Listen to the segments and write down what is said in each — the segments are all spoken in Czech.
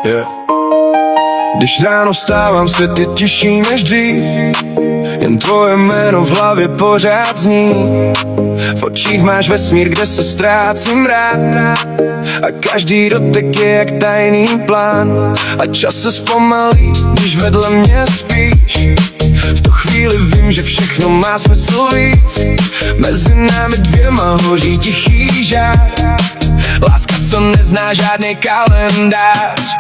Yeah. Když ráno vstávám, svět je tišší než dřív, jen tvoje jméno v hlavě pořád zní. V očích máš vesmír, kde se ztrácím rád, a každý dotek je jak tajný plán. A čas se zpomalí, když vedle mě spíš. V tu chvíli vím, že všechno má smysl víc. Mezi námi dvěma hoří tichý žár, láska, co nezná žádný kalendář.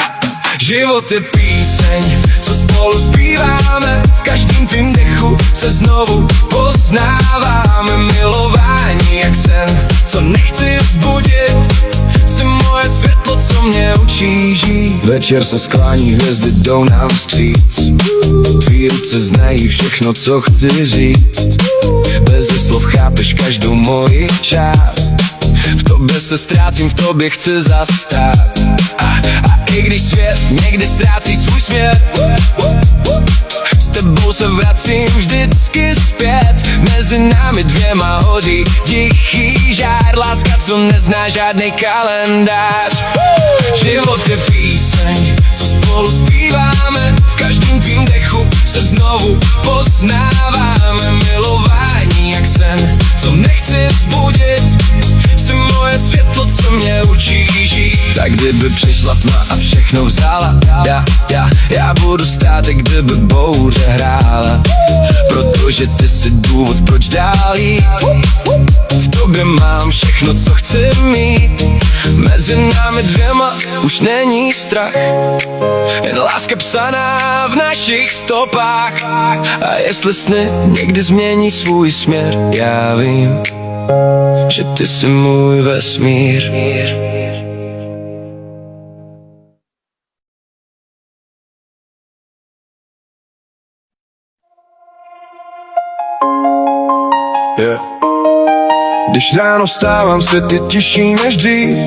Život je píseň, co spolu zpíváme, v každém tvým dechu se znovu poznáváme. Milování jak sen, co nechci vzbudit, jsi moje světlo, co mě učí žít. Večer se sklání, hvězdy jdou nám vstříc, tvý ruce znají všechno, co chci říct. Beze slov chápeš každou moji část, v tobě se ztrácím, v tobě chci zastát. A i když svět někdy ztrácí svůj směr, s tebou se vracím vždycky zpět. Mezi námi dvěma hoří tichý žár, láska, co nezná žádný kalendář. Život je píseň, co spolu zpíváme, v každém tvým dechu se znovu poznáváme. Milování jak sen, co nechci vzbudit, jsi moje světlo, co mě učí žít. Tak kdyby přišla tma a všechno vzala, já budu stát, i kdyby bouře hrála, protože ty jsi důvod, proč dál jít. V tobě mám všechno, co chci mít. Mezi námi dvěma už není strach, jen láska psaná v našich stopách. A jestli sny někdy změní svůj směr, já vím, že ty jsi můj vesmír. Yeah. Když ráno vstávám, svět je tišší než dřív,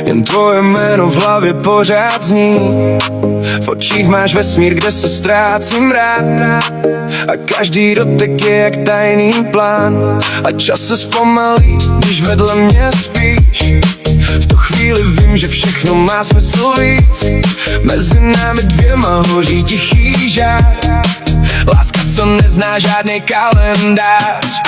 jen tvoje jméno v hlavě pořád zní. V očích máš vesmír, kde se ztrácím rád, a každý dotek je jak tajný plán. A čas se zpomalí, když vedle mě spíš. V tu chvíli vím, že všechno má smysl víc. Mezi námi dvěma hoří tichý žár, láska, co nezná žádný kalendář.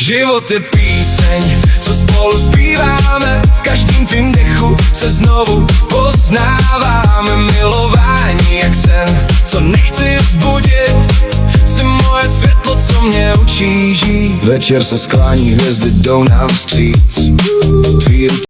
Život je píseň, co spolu zpíváme, v každém tvým dechu se znovu poznáváme. Milování jak sen, co nechci vzbudit, jsi moje světlo, co mě učí žít. Večer se sklání, hvězdy jdou nám vstříc, tvý